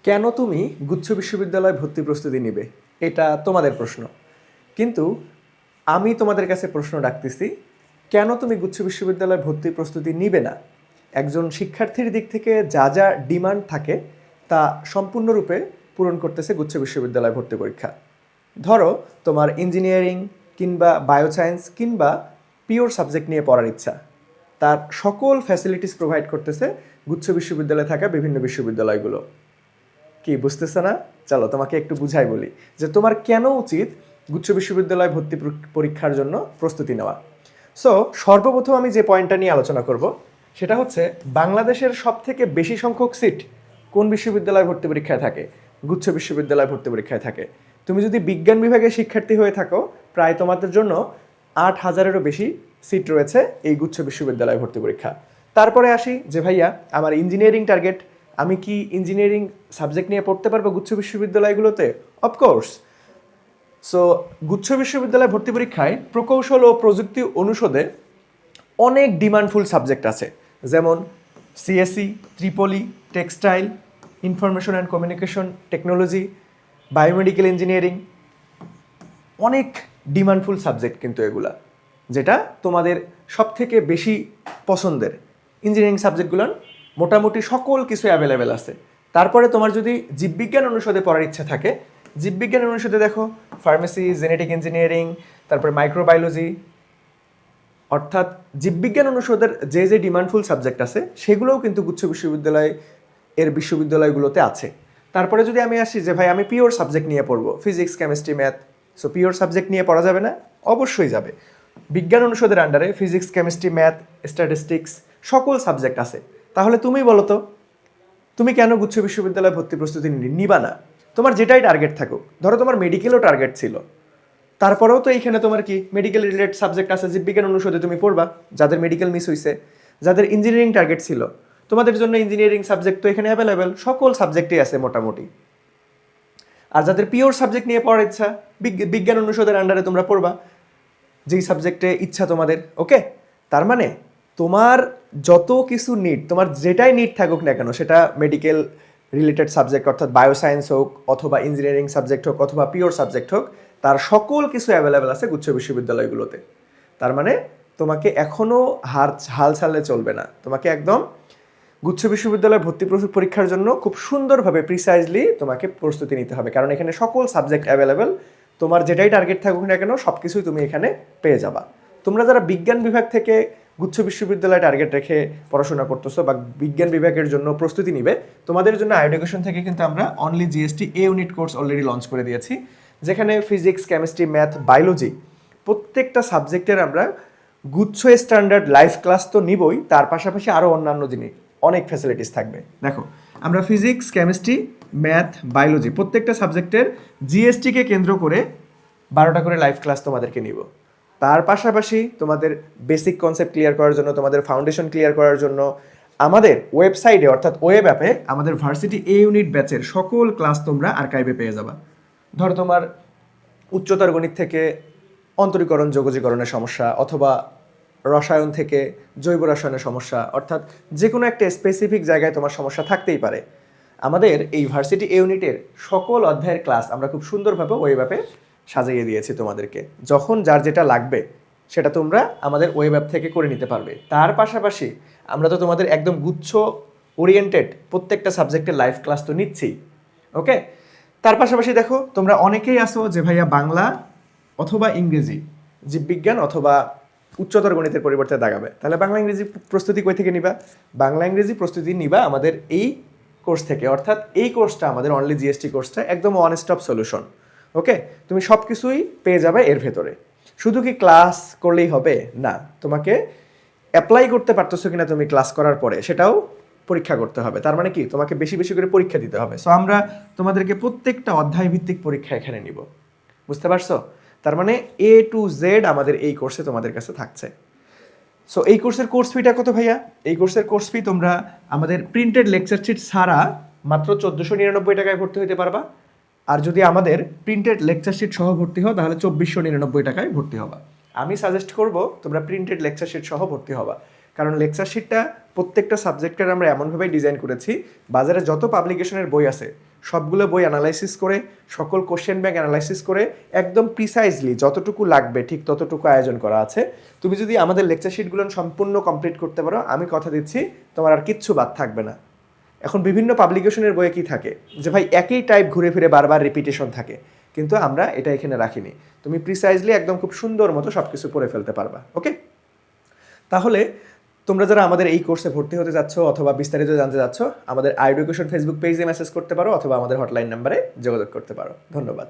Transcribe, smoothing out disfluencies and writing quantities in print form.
কেন তুমি গুচ্ছ বিশ্ববিদ্যালয় ভর্তি প্রস্তুতি নিবে? এটা তোমাদের প্রশ্ন। কিন্তু আমি তোমাদের কাছে প্রশ্ন রাখতেছি, কেন তুমি গুচ্ছ বিশ্ববিদ্যালয় ভর্তি প্রস্তুতি নিবে না? একজন শিক্ষার্থীর দিক থেকে যা যা ডিমান্ড থাকে তা সম্পূর্ণরূপে পূরণ করতেছে গুচ্ছ বিশ্ববিদ্যালয় ভর্তি পরীক্ষা। ধরো তোমার ইঞ্জিনিয়ারিং কিংবা বায়োসায়েন্স কিংবা পিওর সাবজেক্ট নিয়ে পড়ার ইচ্ছা, তার সকল ফ্যাসিলিটিস প্রোভাইড করতেছে গুচ্ছ বিশ্ববিদ্যালয়ে থাকা বিভিন্ন বিশ্ববিদ্যালয়গুলো। কি বুঝতেছে না? চলো তোমাকে একটু বুঝাই বলি যে তোমার কেন উচিত গুচ্ছ বিশ্ববিদ্যালয় ভর্তি পরীক্ষার জন্য প্রস্তুতি নেওয়া। সো সর্বপ্রথম আমি যে পয়েন্টটা নিয়ে আলোচনা করব সেটা হচ্ছে, বাংলাদেশের সবথেকে বেশি সংখ্যক সিট কোন বিশ্ববিদ্যালয় ভর্তি পরীক্ষায় থাকে? গুচ্ছ বিশ্ববিদ্যালয় ভর্তি পরীক্ষায় থাকে। তুমি যদি বিজ্ঞান বিভাগের শিক্ষার্থী হয়ে থাকো, প্রায় তোমাদের জন্য 8,000-এরও বেশি সিট রয়েছে এই গুচ্ছ বিশ্ববিদ্যালয় ভর্তি পরীক্ষা। তারপরে আসি যে ভাইয়া আমার ইঞ্জিনিয়ারিং টার্গেট, আমি কি ইঞ্জিনিয়ারিং সাবজেক্ট নিয়ে পড়তে পারবো গুচ্ছ বিশ্ববিদ্যালয়গুলোতে? অফকোর্স। সো গুচ্ছ বিশ্ববিদ্যালয় ভর্তি পরীক্ষায় প্রকৌশল ও প্রযুক্তি অনুষদে অনেক ডিমান্ডফুল সাবজেক্ট আছে, যেমন CSC, ত্রিপলি, textile, information and communication technology, biomedical engineering. অনেক ডিমান্ডফুল সাবজেক্ট কিন্তু এগুলা, যেটা তোমাদের সবথেকে বেশি পছন্দের। ইঞ্জিনিয়ারিং সাবজেক্টগুলোর মোটামুটি সকল কিছু অ্যাভেলেবেল আছে। তারপরে তোমার যদি জীববিজ্ঞান অনুষদে পড়ার ইচ্ছা থাকে, জীববিজ্ঞান অনুষদে দেখো ফার্মেসি, জেনেটিক ইঞ্জিনিয়ারিং, তারপরে মাইক্রোবায়োলজি, অর্থাৎ জীববিজ্ঞান অনুষদের যে যে ডিমান্ডফুল সাবজেক্ট আছে সেগুলোও কিন্তু গুচ্ছ বিশ্ববিদ্যালয় এর বিশ্ববিদ্যালয়গুলোতে আছে। তারপরে যদি আমি আসি যে ভাই আমি পিওর সাবজেক্ট নিয়ে পড়বো, physics, chemistry, math, so pure subject নিয়ে পড়া যাবে না? অবশ্যই যাবে। বিজ্ঞান অনুষদের আন্ডারে ফিজিক্স, কেমিস্ট্রি, ম্যাথ, স্ট্যাটিস্টিক্স সকল সাবজেক্ট আছে। তাহলে তুমি বলো তো, তুমি কেন গুচ্ছ বিশ্ববিদ্যালয় ভর্তি প্রস্তুতি নিবা না? তোমার যেটাই টার্গেট থাকুক, ধরো তোমার মেডিকেলও টার্গেট ছিল, তারপরেও তো এইখানে তোমার কি মেডিকেল রিলেটেড সাবজেক্ট আছে, জীববিজ্ঞান অনুষদে তুমি পড়বা। যাদের মেডিকেল মিস হয়েছে, যাদের ইঞ্জিনিয়ারিং টার্গেট ছিল, তোমাদের জন্য ইঞ্জিনিয়ারিং সাবজেক্ট তো এখানে অ্যাভেলেবেল, সকল সাবজেক্টই আছে মোটামুটি। আর যাদের পিওর সাবজেক্ট নিয়ে পড়ার ইচ্ছা, বিজ্ঞান অনুষদের আন্ডারে তোমরা পড়বা যেই সাবজেক্টে ইচ্ছা তোমাদের। ওকে, তার মানে তোমার যত কিছু নিড, তোমার যেটাই নিড থাকুক না কেন, সেটা মেডিকেল রিলেটেড সাবজেক্ট অর্থাৎ বায়োসায়েন্স হোক, অথবা ইঞ্জিনিয়ারিং সাবজেক্ট হোক, অথবা পিওর সাবজেক্ট হোক, তার সকল কিছু অ্যাভেলেবেল আছে গুচ্ছ বিশ্ববিদ্যালয়গুলোতে। তার মানে তোমাকে এখনও হাল ছাড়লে চলবে না, তোমাকে একদম গুচ্ছ বিশ্ববিদ্যালয় ভর্তি পরীক্ষার জন্য খুব সুন্দরভাবে প্রিসাইজলি তোমাকে প্রস্তুতি নিতে হবে, কারণ এখানে সকল সাবজেক্ট অ্যাভেলেবেল। তোমার যেটাই টার্গেট থাকুক না কেন সব কিছুই তুমি এখানে পেয়ে যাবা। তোমরা যারা বিজ্ঞান বিভাগ থেকে গুচ্ছ বিশ্ববিদ্যালয় টার্গেট রেখে পড়াশোনা করতেছো বা বিজ্ঞান বিভাগের জন্য প্রস্তুতি নিবে, তোমাদের জন্য এডুকেশন থেকে কিন্তু আমরা অনলি জিএসটি এ ইউনিট কোর্স অলরেডি লঞ্চ করে দিয়েছি, যেখানে ফিজিক্স, কেমিস্ট্রি, ম্যাথ, বায়োলজি প্রত্যেকটা সাবজেক্টের আমরা গুচ্ছ স্ট্যান্ডার্ড লাইভ ক্লাস তো নিবই, তার পাশাপাশি আরও অন্যান্য জিনিস অনেক ফ্যাসিলিটিস থাকবে। দেখো আমরা ফিজিক্স, কেমিস্ট্রি, ম্যাথ, বায়োলজি প্রত্যেকটা সাবজেক্টের জিএসটিকে কেন্দ্র করে 12টা করে লাইভ ক্লাস তোমাদেরকে নিব। তার পাশাপাশি তোমাদের বেসিক কনসেপ্ট ক্লিয়ার করার জন্য, তোমাদের ফাউন্ডেশন ক্লিয়ার করার জন্য আমাদের ওয়েবসাইটে অর্থাৎ ওয়েব অ্যাপে আমাদের ভার্সিটি এ ইউনিট ব্যাচের সকল ক্লাস তোমরা আর্কাইভে পেয়ে যাবা। ধরো তোমার উচ্চতর গণিত থেকে অন্তরীকরণ যোগজীকরণের সমস্যা, অথবা রসায়ন থেকে জৈব রসায়নের সমস্যা, অর্থাৎ যে কোনো একটা স্পেসিফিক জায়গায় তোমার সমস্যা থাকতেই পারে, আমাদের এই ভার্সিটি এ ইউনিটের সকল অধ্যায়ের ক্লাস আমরা খুব সুন্দরভাবে ওয়েব অ্যাপে সাজিয়ে দিয়েছি তোমাদেরকে। যখন যার যেটা লাগবে সেটা তোমরা আমাদের ওয়েব অ্যাপ থেকে করে নিতে পারবে। তার পাশাপাশি আমরা তো তোমাদের একদম গুচ্ছ ওরিয়েন্টেড প্রত্যেকটা সাবজেক্টের লাইভ ক্লাস তো নিচ্ছি। ওকে, তার পাশাপাশি দেখো তোমরা অনেকেই আসো যে ভাইয়া বাংলা অথবা ইংরেজি, জীববিজ্ঞান অথবা উচ্চতর গণিতের পরিবর্তে দাগাবে, তাহলে বাংলা ইংরেজি প্রস্তুতি কই থেকে নিবা? বাংলা ইংরেজি প্রস্তুতি নিবা আমাদের এই কোর্স থেকে, অর্থাৎ এই কোর্সটা আমাদের অনলি জিএসটি কোর্সটা একদম ওয়ান স্টপ সলিউশন। ওকে, তুমি সব কিছুই পেয়ে যাবে এর ভেতরে। শুধু কি ক্লাস করলেই হবে? না, তোমাকে অ্যাপ্লাই করতে পারতেছো কিনা তুমি ক্লাস করার পরে সেটাও পরীক্ষা করতে হবে। তার মানে কি, তোমাকে বেশি বেশি করে পরীক্ষা দিতে হবে। সো আমরা তোমাদেরকে প্রত্যেকটা অধ্যায় ভিত্তিক পরীক্ষা এখানে নিব, বুঝতে পারছো? তার মানে এ টু জেড আমাদের এই কোর্সে তোমাদের কাছে থাকছে। সো এই কোর্সের কোর্স ফিটা কত ভাইয়া? এই কোর্সের কোর্স ফি তোমরা আমাদের প্রিন্টেড লেকচার শিট ছাড়া মাত্র 1499 টাকায় ভর্তি হতে পারবা। আর যদি আমাদের প্রিন্টেড লেকচার শিট সহ ভর্তি হও তাহলে 2499 টাকায় ভর্তি হবা। আমি সাজেস্ট করব তোমরা প্রিন্টেড লেকচার শিট সহ ভর্তি হবা, কারণ লেকচার শিটটা প্রত্যেকটা সাবজেক্টের আমরা এমনভাবে ডিজাইন করেছি, বাজারে যত পাবলিকেশনের বই আছে সবগুলো বই অ্যানালাইসিস করে, সকল কোশ্চেন ব্যাংক অ্যানালাইসিস করে একদম প্রিসাইজলি যতটুকু লাগবে ঠিক ততটুকু আয়োজন করা আছে। তুমি যদি আমাদের লেকচার শিটগুলো সম্পূর্ণ কমপ্লিট করতে পারো, আমি কথা দিচ্ছি তোমার আর কিচ্ছু বাদ থাকবে না। এখন বিভিন্ন পাবলিকেশনের বইয়ে কি থাকে যে ভাই একই টাইপ ঘুরে ফিরে বারবার রিপিটেশন থাকে, কিন্তু আমরা এটা এখানে রাখিনি। তুমি প্রিসাইজলি একদম খুব সুন্দর মতো সব কিছু পড়ে ফেলতে পারবা। ওকে, তাহলে তোমরা যারা আমাদের এই কোর্সে ভর্তি হতে যাচ্ছ অথবা বিস্তারিত জানতে যাচ্ছ, আমাদের আইডুকেশন ফেসবুক পেজে মেসেজ করতে পারো অথবা আমাদের হটলাইন নাম্বারে যোগাযোগ করতে পারো। ধন্যবাদ।